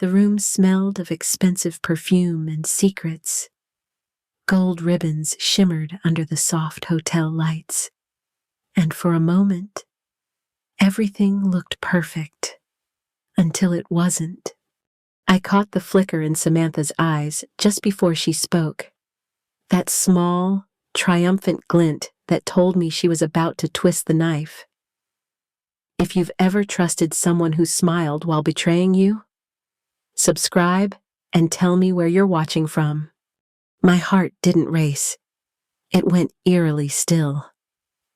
The room smelled of expensive perfume and secrets. Gold ribbons shimmered under the soft hotel lights. And for a moment, everything looked perfect. Until it wasn't. I caught the flicker in Samantha's eyes just before she spoke. That small, triumphant glint that told me she was about to twist the knife. If you've ever trusted someone who smiled while betraying you, subscribe and tell me where you're watching from. My heart didn't race. It went eerily still,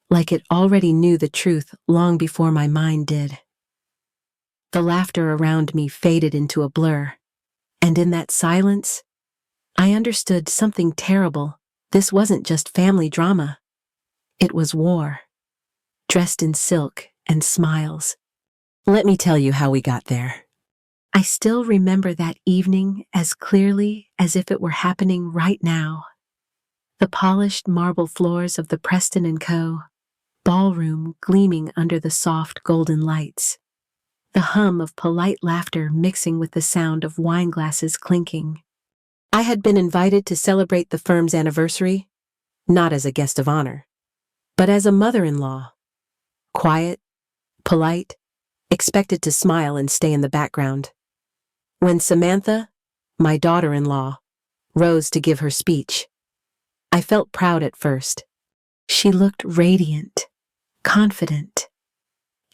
like it already knew the truth long before my mind did. The laughter around me faded into a blur, and in that silence, I understood something terrible. This wasn't just family drama. It was war, dressed in silk and smiles. Let me tell you how we got there. I still remember that evening as clearly as if it were happening right now. The polished marble floors of the Preston & Co. ballroom gleaming under the soft golden lights. The hum of polite laughter mixing with the sound of wine glasses clinking. I had been invited to celebrate the firm's anniversary, not as a guest of honor, but as a mother-in-law. Quiet, polite, expected to smile and stay in the background. When Samantha, my daughter-in-law, rose to give her speech, I felt proud at first. She looked radiant, confident,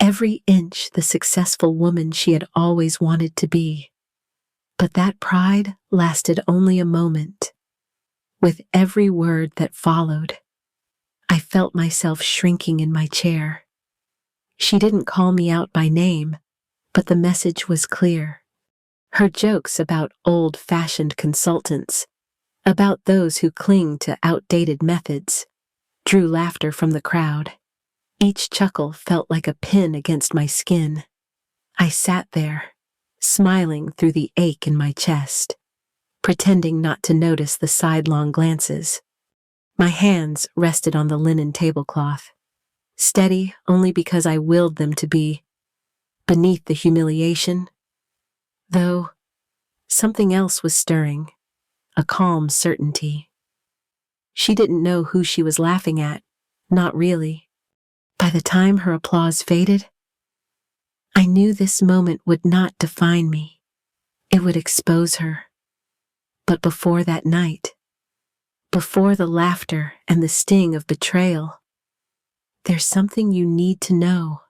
every inch the successful woman she had always wanted to be. But that pride lasted only a moment. With every word that followed, I felt myself shrinking in my chair. She didn't call me out by name, but the message was clear. Her jokes about old-fashioned consultants, about those who cling to outdated methods, drew laughter from the crowd. Each chuckle felt like a pin against my skin. I sat there, smiling through the ache in my chest, pretending not to notice the sidelong glances. My hands rested on the linen tablecloth, steady only because I willed them to be. Beneath the humiliation, though, something else was stirring, a calm certainty. She didn't know who she was laughing at, not really. By the time her applause faded, I knew this moment would not define me. It would expose her. But before that night, before the laughter and the sting of betrayal, there's something you need to know.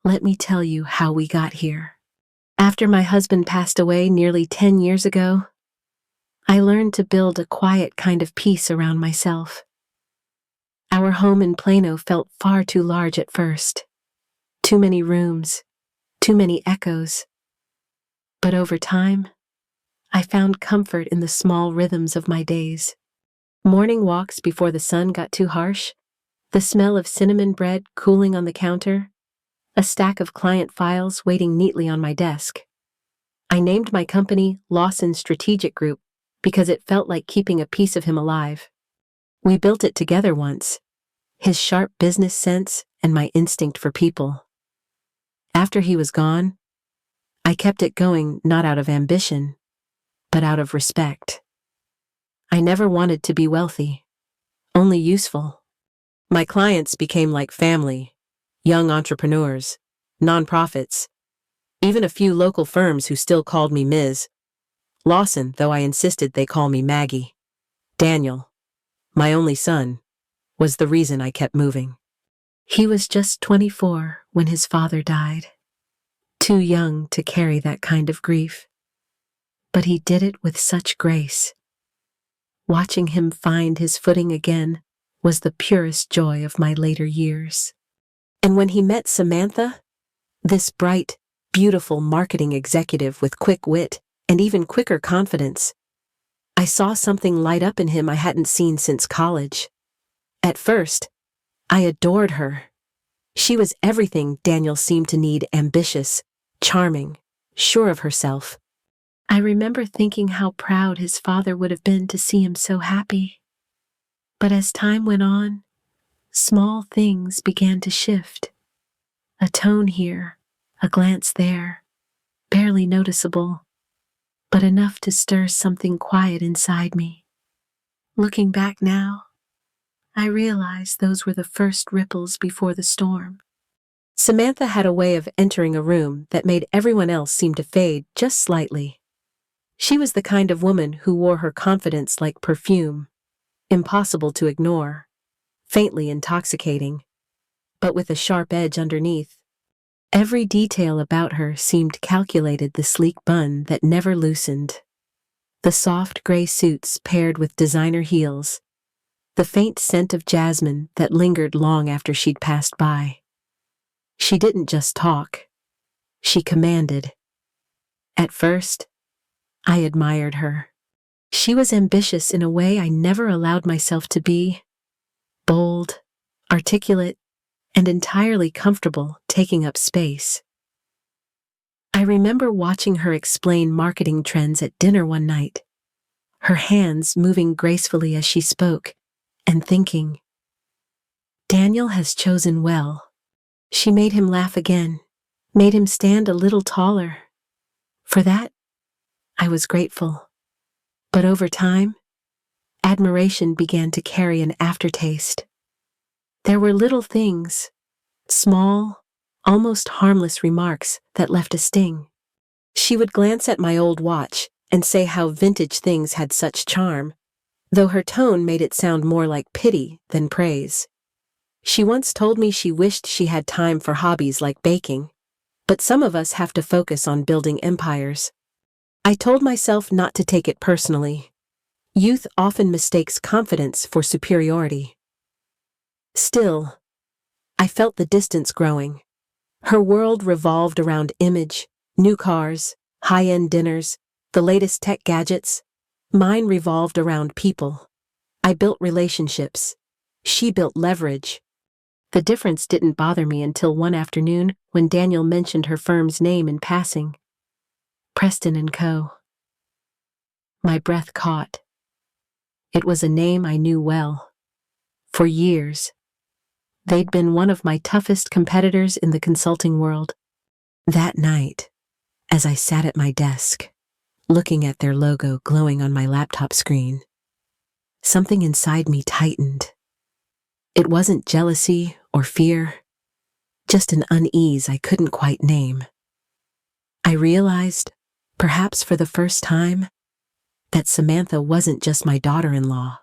Let me tell you how we got here. After my husband passed away nearly 10 years ago, I learned to build a quiet kind of peace around myself. Our home in Plano felt far too large at first. Too many rooms, too many echoes. But over time, I found comfort in the small rhythms of my days. Morning walks before the sun got too harsh, the smell of cinnamon bread cooling on the counter, a stack of client files waiting neatly on my desk. I named my company Lawson Strategic Group because it felt like keeping a piece of him alive. We built it together once, his sharp business sense and my instinct for people. After he was gone, I kept it going not out of ambition, but out of respect. I never wanted to be wealthy, only useful. My clients became like family. Young entrepreneurs, nonprofits, even a few local firms who still called me Ms. Lawson, though I insisted they call me Maggie. Daniel, my only son, was the reason I kept moving. He was just 24 when his father died, too young to carry that kind of grief. But he did it with such grace. Watching him find his footing again was the purest joy of my later years. And when he met Samantha, this bright, beautiful marketing executive with quick wit and even quicker confidence, I saw something light up in him I hadn't seen since college. At first, I adored her. She was everything Daniel seemed to need: ambitious, charming, sure of herself. I remember thinking how proud his father would have been to see him so happy. But as time went on, small things began to shift. A tone here, a glance there, barely noticeable, but enough to stir something quiet inside me. Looking back now, I realize those were the first ripples before the storm. Samantha had a way of entering a room that made everyone else seem to fade just slightly. She was the kind of woman who wore her confidence like perfume, impossible to ignore, faintly intoxicating, but with a sharp edge underneath. Every detail about her seemed calculated, the sleek bun that never loosened, the soft gray suits paired with designer heels, the faint scent of jasmine that lingered long after she'd passed by. She didn't just talk, she commanded. At first, I admired her. She was ambitious in a way I never allowed myself to be, bold, articulate, and entirely comfortable taking up space. I remember watching her explain marketing trends at dinner one night, her hands moving gracefully as she spoke, and thinking, Daniel has chosen well. She made him laugh again, made him stand a little taller. For that, I was grateful. But over time, admiration began to carry an aftertaste. There were little things, small, almost harmless remarks that left a sting. She would glance at my old watch and say how vintage things had such charm, though her tone made it sound more like pity than praise. She once told me she wished she had time for hobbies like baking, but some of us have to focus on building empires. I told myself not to take it personally. Youth often mistakes confidence for superiority. Still, I felt the distance growing. Her world revolved around image, new cars, high-end dinners, the latest tech gadgets. Mine revolved around people. I built relationships. She built leverage. The difference didn't bother me until one afternoon when Daniel mentioned her firm's name in passing. Preston & Co. My breath caught. It was a name I knew well. For years, they'd been one of my toughest competitors in the consulting world. That night, as I sat at my desk, looking at their logo glowing on my laptop screen, something inside me tightened. It wasn't jealousy or fear, just an unease I couldn't quite name. I realized, perhaps for the first time, that Samantha wasn't just my daughter-in-law.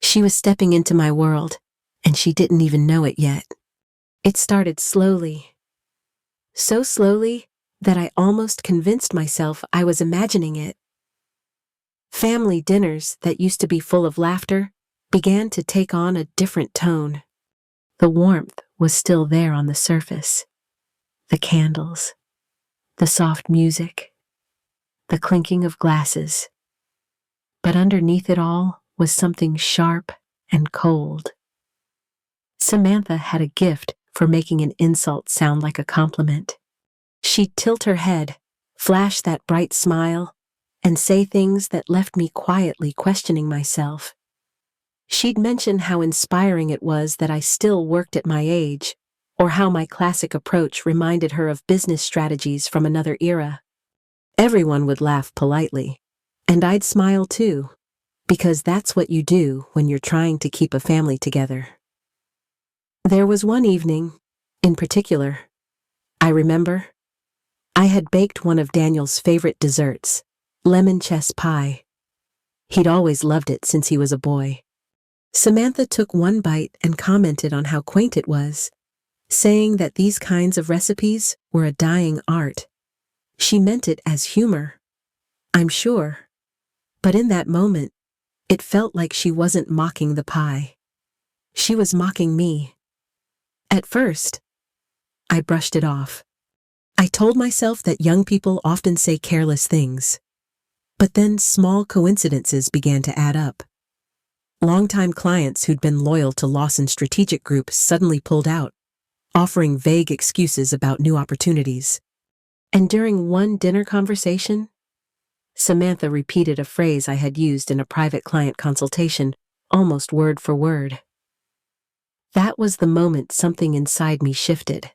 She was stepping into my world, and she didn't even know it yet. It started slowly. So slowly that I almost convinced myself I was imagining it. Family dinners that used to be full of laughter began to take on a different tone. The warmth was still there on the surface. The candles, the soft music, the clinking of glasses. But underneath it all was something sharp and cold. Samantha had a gift for making an insult sound like a compliment. She'd tilt her head, flash that bright smile, and say things that left me quietly questioning myself. She'd mention how inspiring it was that I still worked at my age, or how my classic approach reminded her of business strategies from another era. Everyone would laugh politely, and I'd smile too, because that's what you do when you're trying to keep a family together. There was one evening, in particular, I remember, I had baked one of Daniel's favorite desserts, lemon chess pie. He'd always loved it since he was a boy. Samantha took one bite and commented on how quaint it was, saying that these kinds of recipes were a dying art. She meant it as humor, I'm sure, but in that moment, it felt like she wasn't mocking the pie. She was mocking me. At first, I brushed it off. I told myself that young people often say careless things. But then small coincidences began to add up. Longtime clients who'd been loyal to Lawson Strategic Group suddenly pulled out, offering vague excuses about new opportunities. And during one dinner conversation, Samantha repeated a phrase I had used in a private client consultation, almost word for word. That was the moment something inside me shifted.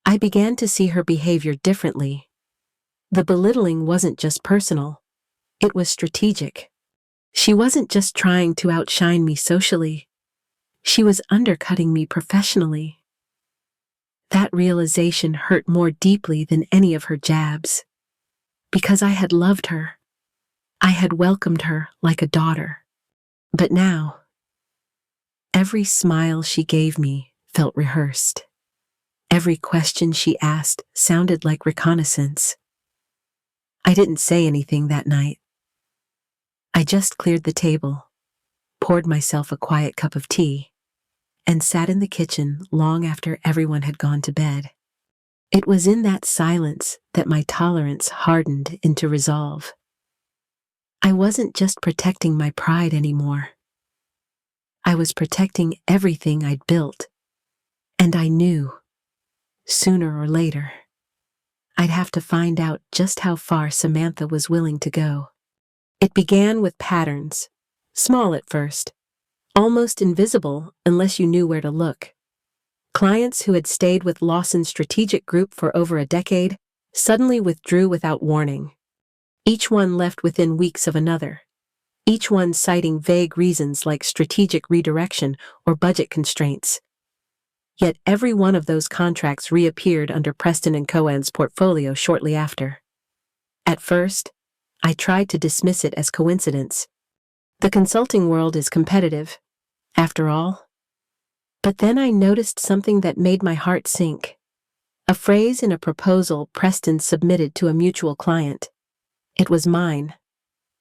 I began to see her behavior differently, The belittling wasn't just personal, it was strategic. She wasn't just trying to outshine me socially, she was undercutting me professionally. That realization hurt more deeply than any of her jabs. Because I had loved her. I had welcomed her like a daughter. But now, every smile she gave me felt rehearsed. Every question she asked sounded like reconnaissance. I didn't say anything that night. I just cleared the table, poured myself a quiet cup of tea, and sat in the kitchen long after everyone had gone to bed. It was in that silence that my tolerance hardened into resolve. I wasn't just protecting my pride anymore. I was protecting everything I'd built, and I knew, sooner or later, I'd have to find out just how far Samantha was willing to go. It began with patterns, small at first, almost invisible unless you knew where to look. Clients who had stayed with Lawson's strategic group for over a decade suddenly withdrew without warning. Each one left within weeks of another, each one citing vague reasons like strategic redirection or budget constraints. Yet every one of those contracts reappeared under Preston & Cohen's portfolio shortly after. At first, I tried to dismiss it as coincidence. The consulting world is competitive, after all. But then I noticed something that made my heart sink. A phrase in a proposal Preston submitted to a mutual client. It was mine.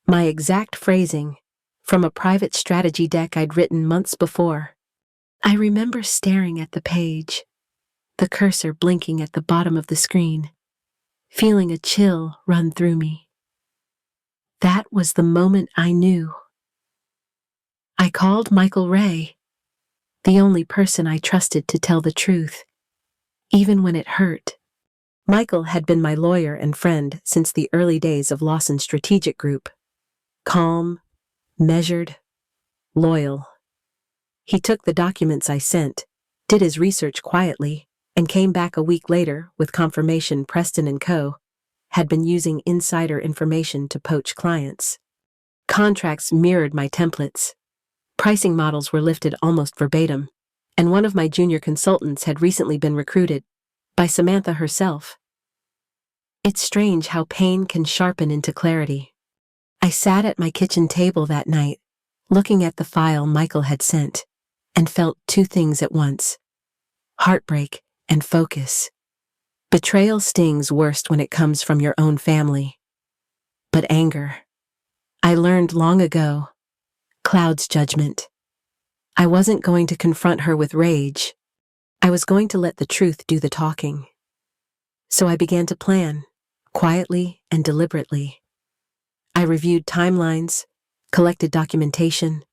My exact phrasing, from a private strategy deck I'd written months before. I remember staring at the page, the cursor blinking at the bottom of the screen, feeling a chill run through me. That was the moment I knew. I called Michael Ray, the only person I trusted to tell the truth, even when it hurt. Michael had been my lawyer and friend since the early days of Lawson's strategic group. Calm, measured, loyal. He took the documents I sent, did his research quietly, and came back a week later with confirmation Preston & Co. had been using insider information to poach clients. Contracts mirrored my templates. Pricing models were lifted almost verbatim, and one of my junior consultants had recently been recruited by Samantha herself. It's strange how pain can sharpen into clarity. I sat at my kitchen table that night, looking at the file Michael had sent, and felt two things at once: heartbreak and focus. Betrayal stings worst when it comes from your own family. But anger. I learned long ago. Cloud's judgment. I wasn't going to confront her with rage. I was going to let the truth do the talking. So I began to plan, quietly and deliberately. I reviewed timelines, collected documentation,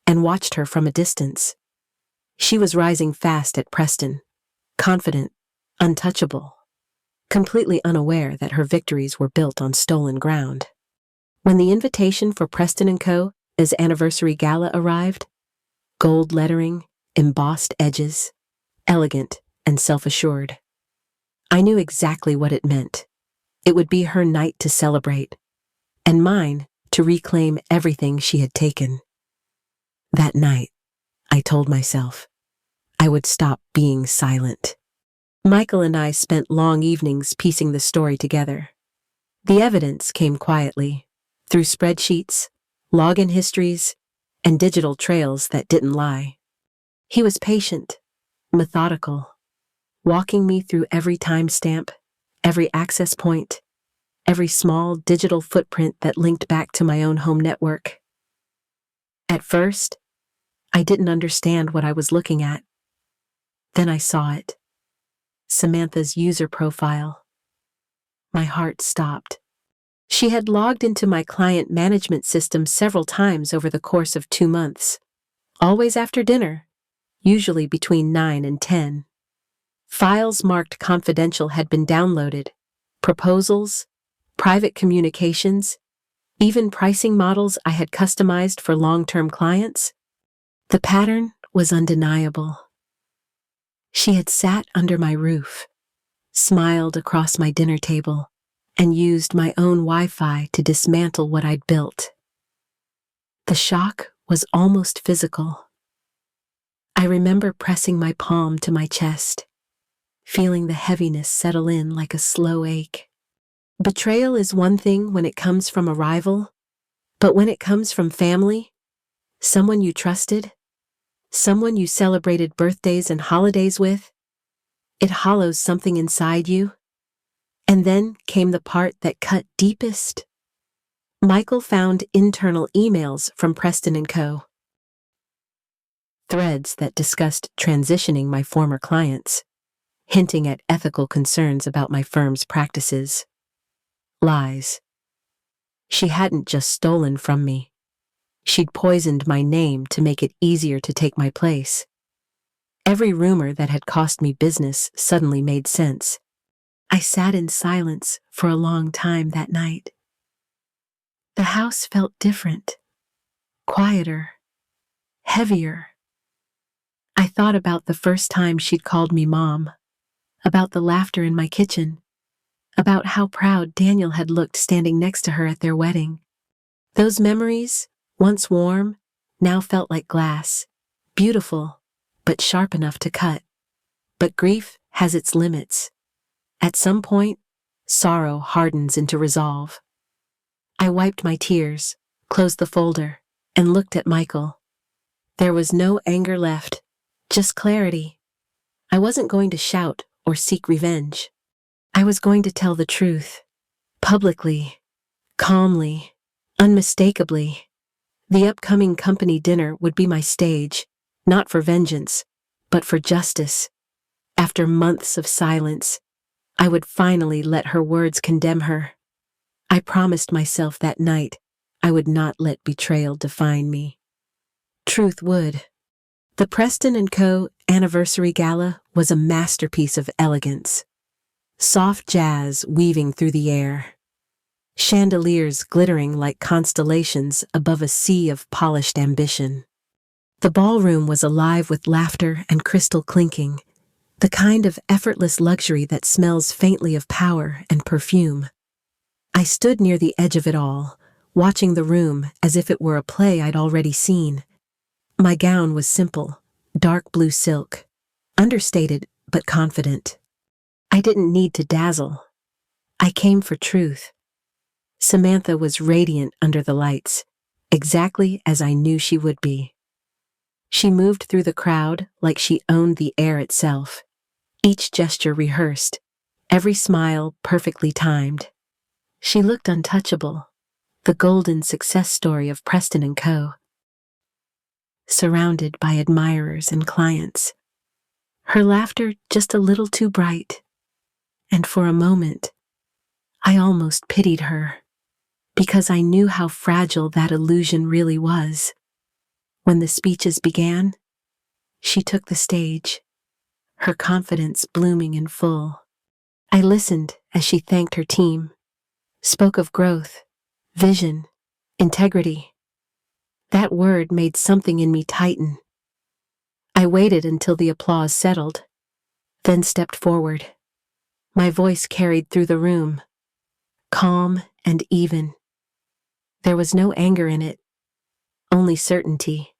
and watched her from a distance. She was rising fast at Preston, confident, untouchable, completely unaware that her victories were built on stolen ground. When the invitation for Preston & Co. As anniversary gala arrived, gold lettering, embossed edges, elegant and self-assured. I knew exactly what it meant. It would be her night to celebrate, and mine to reclaim everything she had taken. That night, I told myself, I would stop being silent. Michael and I spent long evenings piecing the story together. The evidence came quietly, through spreadsheets, login histories, and digital trails that didn't lie. He was patient, methodical, walking me through every timestamp, every access point, every small digital footprint that linked back to my own home network. At first, I didn't understand what I was looking at. Then I saw it. Samantha's user profile. My heart stopped. She had logged into my client management system several times over the course of 2 months, always after dinner, usually between 9 and 10. Files marked confidential had been downloaded, proposals, private communications, even pricing models I had customized for long-term clients. The pattern was undeniable. She had sat under my roof, smiled across my dinner table, and used my own Wi-Fi to dismantle what I'd built. The shock was almost physical. I remember pressing my palm to my chest, feeling the heaviness settle in like a slow ache. Betrayal is one thing when it comes from a rival, but when it comes from family, someone you trusted, someone you celebrated birthdays and holidays with, it hollows something inside you. And then came the part that cut deepest. Michael found internal emails from Preston & Co. Threads that discussed transitioning my former clients, hinting at ethical concerns about my firm's practices. Lies. She hadn't just stolen from me. She'd poisoned my name to make it easier to take my place. Every rumor that had cost me business suddenly made sense. I sat in silence for a long time that night. The house felt different, quieter, heavier. I thought about the first time she'd called me Mom, about the laughter in my kitchen, about how proud Daniel had looked standing next to her at their wedding. Those memories, once warm, now felt like glass, beautiful, but sharp enough to cut. But grief has its limits. At some point, sorrow hardens into resolve. I wiped my tears, closed the folder, and looked at Michael. There was no anger left, just clarity. I wasn't going to shout or seek revenge. I was going to tell the truth, publicly, calmly, unmistakably. The upcoming company dinner would be my stage, not for vengeance, but for justice. After months of silence, I would finally let her words condemn her. I promised myself that night I would not let betrayal define me. Truth would. The Preston & Co. anniversary gala was a masterpiece of elegance. Soft jazz weaving through the air. Chandeliers glittering like constellations above a sea of polished ambition. The ballroom was alive with laughter and crystal clinking, the kind of effortless luxury that smells faintly of power and perfume. I stood near the edge of it all, watching the room as if it were a play I'd already seen. My gown was simple, dark blue silk, understated but confident. I didn't need to dazzle. I came for truth. Samantha was radiant under the lights, exactly as I knew she would be. She moved through the crowd like she owned the air itself. Each gesture rehearsed, every smile perfectly timed. She looked untouchable, the golden success story of Preston & Co. Surrounded by admirers and clients. Her laughter just a little too bright. And for a moment, I almost pitied her, because I knew how fragile that illusion really was. When the speeches began, she took the stage, her confidence blooming in full. I listened as she thanked her team, spoke of growth, vision, integrity. That word made something in me tighten. I waited until the applause settled, then stepped forward. My voice carried through the room, calm and even. There was no anger in it, only certainty.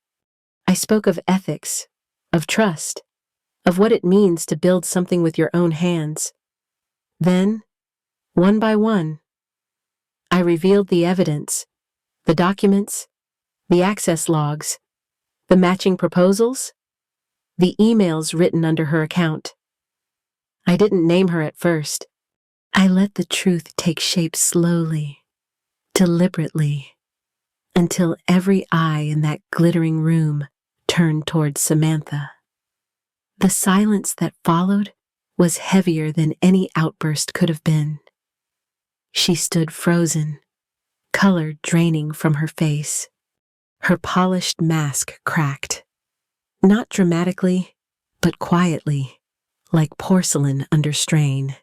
I spoke of ethics, of trust, of what it means to build something with your own hands. Then, one by one, I revealed the evidence, the documents, the access logs, the matching proposals, the emails written under her account. I didn't name her at first. I let the truth take shape slowly, deliberately, until every eye in that glittering room turned towards Samantha. The silence that followed was heavier than any outburst could have been. She stood frozen, color draining from her face, her polished mask cracked. Not dramatically, but quietly, like porcelain under strain.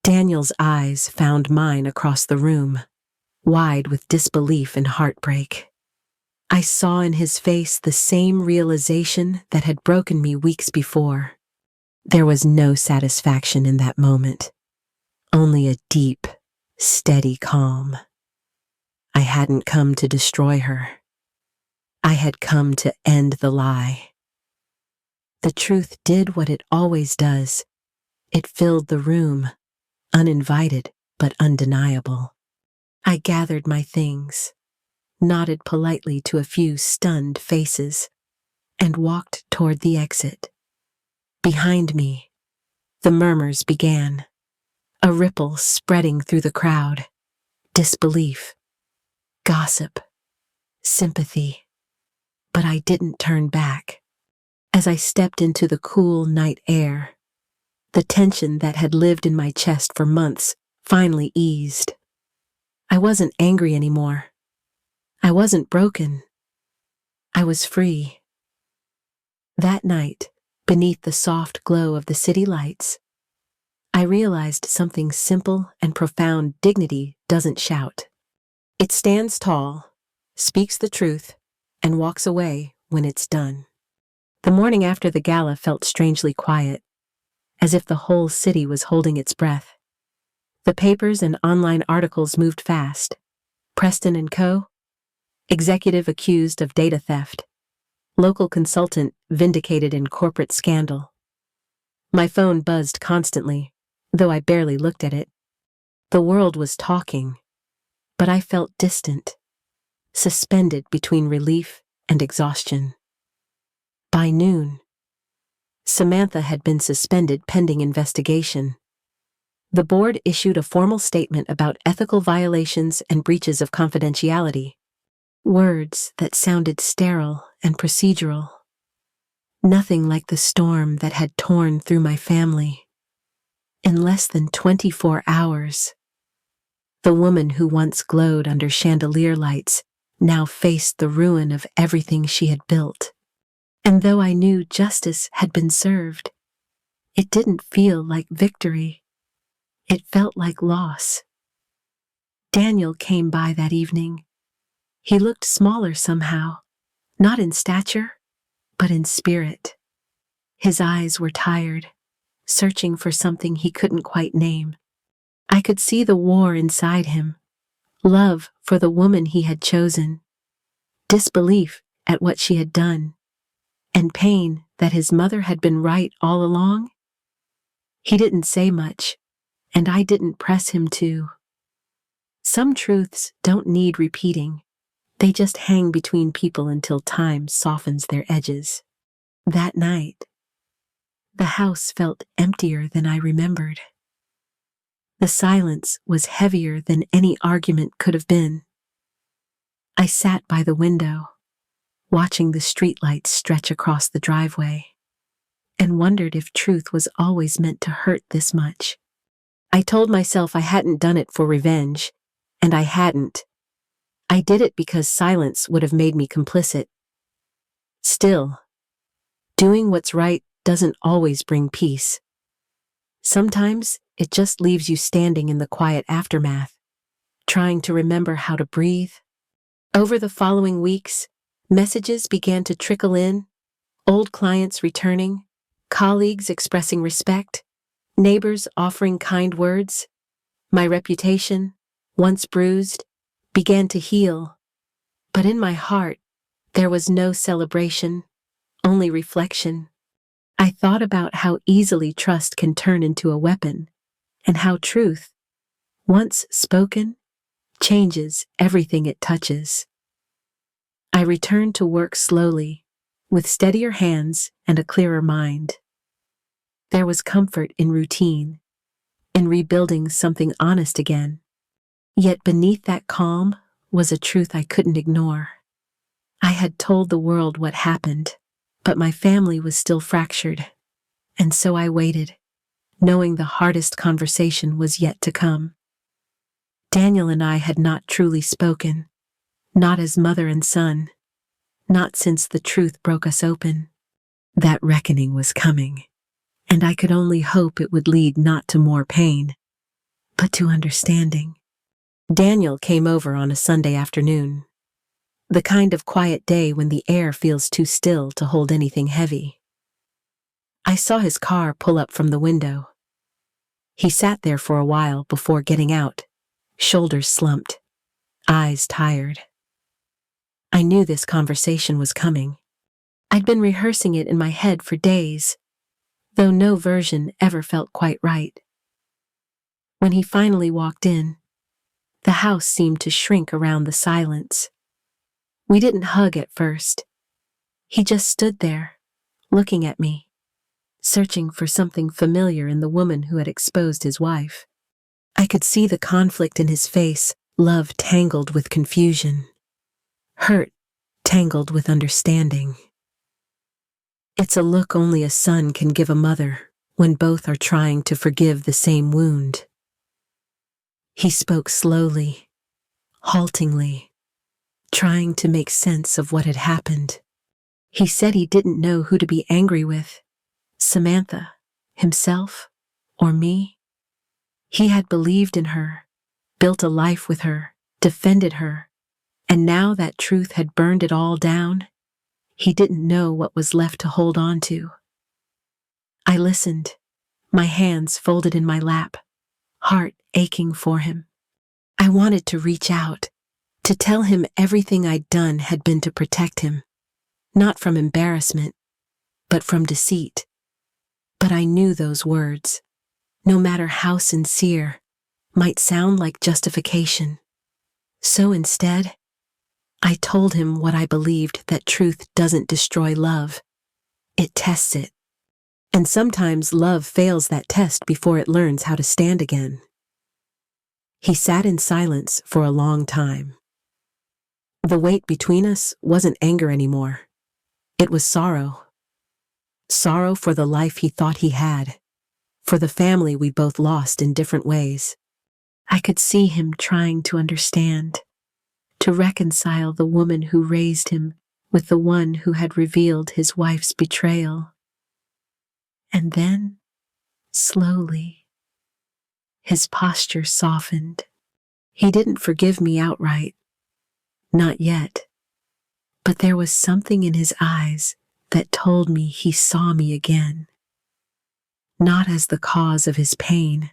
Daniel's eyes found mine across the room, wide with disbelief and heartbreak. I saw in his face the same realization that had broken me weeks before. There was no satisfaction in that moment, only a deep, steady calm. I hadn't come to destroy her. I had come to end the lie. The truth did what it always does. It filled the room, uninvited but undeniable. I gathered my things, nodded politely to a few stunned faces, and walked toward the exit. Behind me, the murmurs began, a ripple spreading through the crowd. Disbelief, gossip, sympathy. But I didn't turn back. As I stepped into the cool night air, the tension that had lived in my chest for months finally eased. I wasn't angry anymore. I wasn't broken. I was free. That night, beneath the soft glow of the city lights, I realized something simple and profound. Dignity doesn't shout. It stands tall, speaks the truth, and walks away when it's done. The morning after the gala felt strangely quiet, as if the whole city was holding its breath. The papers and online articles moved fast. Preston and Co., executive accused of data theft. Local consultant vindicated in corporate scandal. My phone buzzed constantly, though I barely looked at it. The world was talking, but I felt distant, suspended between relief and exhaustion. By noon, Samantha had been suspended pending investigation. The board issued a formal statement about ethical violations and breaches of confidentiality. Words that sounded sterile and procedural. Nothing like the storm that had torn through my family. In less than 24 hours, the woman who once glowed under chandelier lights now faced the ruin of everything she had built. And though I knew justice had been served, it didn't feel like victory. It felt like loss. Daniel came by that evening. He looked smaller somehow, not in stature, but in spirit. His eyes were tired, searching for something he couldn't quite name. I could see the war inside him, love for the woman he had chosen, disbelief at what she had done, and pain that his mother had been right all along. He didn't say much, and I didn't press him to. Some truths don't need repeating. They just hang between people until time softens their edges. That night, the house felt emptier than I remembered. The silence was heavier than any argument could have been. I sat by the window, watching the streetlights stretch across the driveway, and wondered if truth was always meant to hurt this much. I told myself I hadn't done it for revenge, and I hadn't. I did it because silence would have made me complicit. Still, doing what's right doesn't always bring peace. Sometimes it just leaves you standing in the quiet aftermath, trying to remember how to breathe. Over the following weeks, messages began to trickle in, old clients returning, colleagues expressing respect, neighbors offering kind words. My reputation, once bruised, began to heal, but in my heart, there was no celebration, only reflection. I thought about how easily trust can turn into a weapon, and how truth, once spoken, changes everything it touches. I returned to work slowly, with steadier hands and a clearer mind. There was comfort in routine, in rebuilding something honest again. Yet beneath that calm was a truth I couldn't ignore. I had told the world what happened, but my family was still fractured, and so I waited, knowing the hardest conversation was yet to come. Daniel and I had not truly spoken, not as mother and son, not since the truth broke us open. That reckoning was coming, and I could only hope it would lead not to more pain, but to understanding. Daniel came over on a Sunday afternoon, the kind of quiet day when the air feels too still to hold anything heavy. I saw his car pull up from the window. He sat there for a while before getting out, shoulders slumped, eyes tired. I knew this conversation was coming. I'd been rehearsing it in my head for days, though no version ever felt quite right. When he finally walked in, the house seemed to shrink around the silence. We didn't hug at first. He just stood there, looking at me, searching for something familiar in the woman who had exposed his wife. I could see the conflict in his face, love tangled with confusion, hurt tangled with understanding. It's a look only a son can give a mother when both are trying to forgive the same wound. He spoke slowly, haltingly, trying to make sense of what had happened. He said he didn't know who to be angry with, Samantha, himself, or me. He had believed in her, built a life with her, defended her, and now that truth had burned it all down. He didn't know what was left to hold on to. I listened, my hands folded in my lap, heart aching for him. I wanted to reach out, to tell him everything I'd done had been to protect him, not from embarrassment, but from deceit. But I knew those words, no matter how sincere, might sound like justification. So instead, I told him what I believed, that truth doesn't destroy love, it tests it. And sometimes love fails that test before it learns how to stand again. He sat in silence for a long time. The weight between us wasn't anger anymore. It was sorrow. Sorrow for the life he thought he had, for the family we both lost in different ways. I could see him trying to understand, to reconcile the woman who raised him with the one who had revealed his wife's betrayal. And then, slowly, his posture softened. He didn't forgive me outright, not yet, but there was something in his eyes that told me he saw me again, not as the cause of his pain,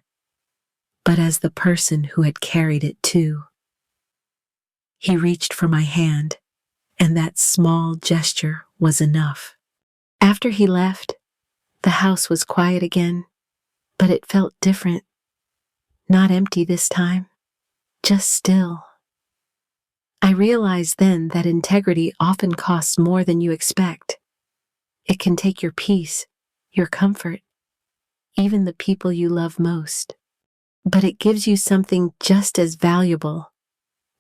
but as the person who had carried it too. He reached for my hand, and that small gesture was enough. After he left, the house was quiet again, but it felt different. Not empty this time, just still. I realized then that integrity often costs more than you expect. It can take your peace, your comfort, even the people you love most. But it gives you something just as valuable,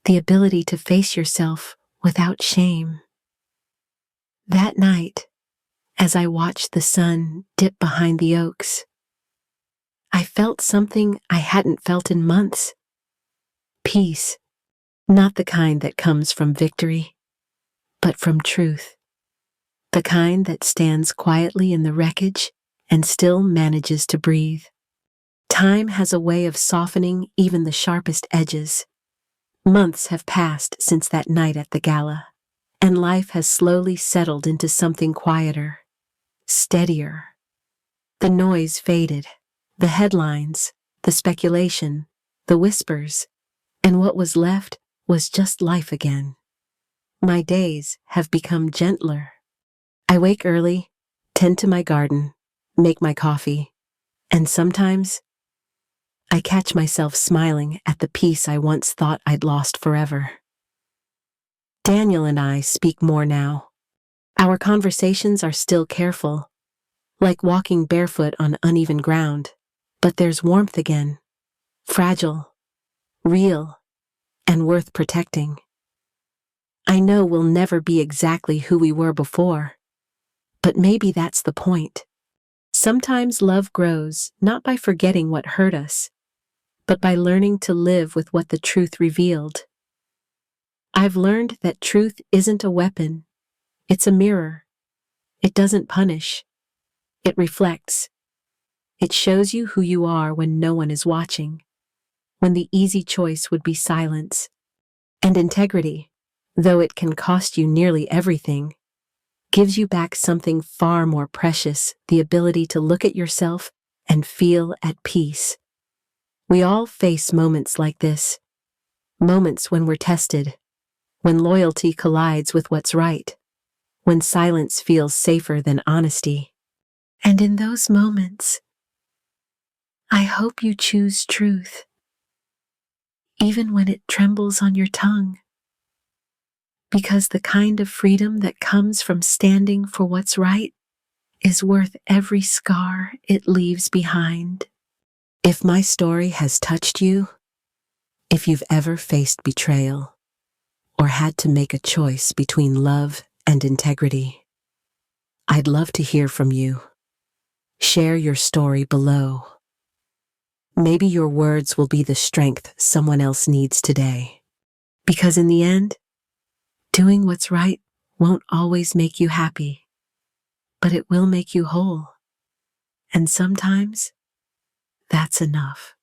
the ability to face yourself without shame. That night, as I watched the sun dip behind the oaks, I felt something I hadn't felt in months. Peace, not the kind that comes from victory, but from truth. The kind that stands quietly in the wreckage and still manages to breathe. Time has a way of softening even the sharpest edges. Months have passed since that night at the gala, and life has slowly settled into something quieter, steadier. The noise faded, the headlines, the speculation, the whispers, and what was left was just life again. My days have become gentler. I wake early, tend to my garden, make my coffee, and sometimes I catch myself smiling at the peace I once thought I'd lost forever. Daniel and I speak more now. Our conversations are still careful, like walking barefoot on uneven ground, but there's warmth again, fragile, real, and worth protecting. I know we'll never be exactly who we were before, but maybe that's the point. Sometimes love grows not by forgetting what hurt us, but by learning to live with what the truth revealed. I've learned that truth isn't a weapon, it's a mirror. It doesn't punish, it reflects. It shows you who you are when no one is watching, when the easy choice would be silence. And integrity, though it can cost you nearly everything, gives you back something far more precious, the ability to look at yourself and feel at peace. We all face moments like this, moments when we're tested, when loyalty collides with what's right, when silence feels safer than honesty. And in those moments, I hope you choose truth, even when it trembles on your tongue, because the kind of freedom that comes from standing for what's right is worth every scar it leaves behind. If my story has touched you, if you've ever faced betrayal, or had to make a choice between love and integrity, I'd love to hear from you. Share your story below. Maybe your words will be the strength someone else needs today. Because in the end, doing what's right won't always make you happy, but it will make you whole. And sometimes, that's enough.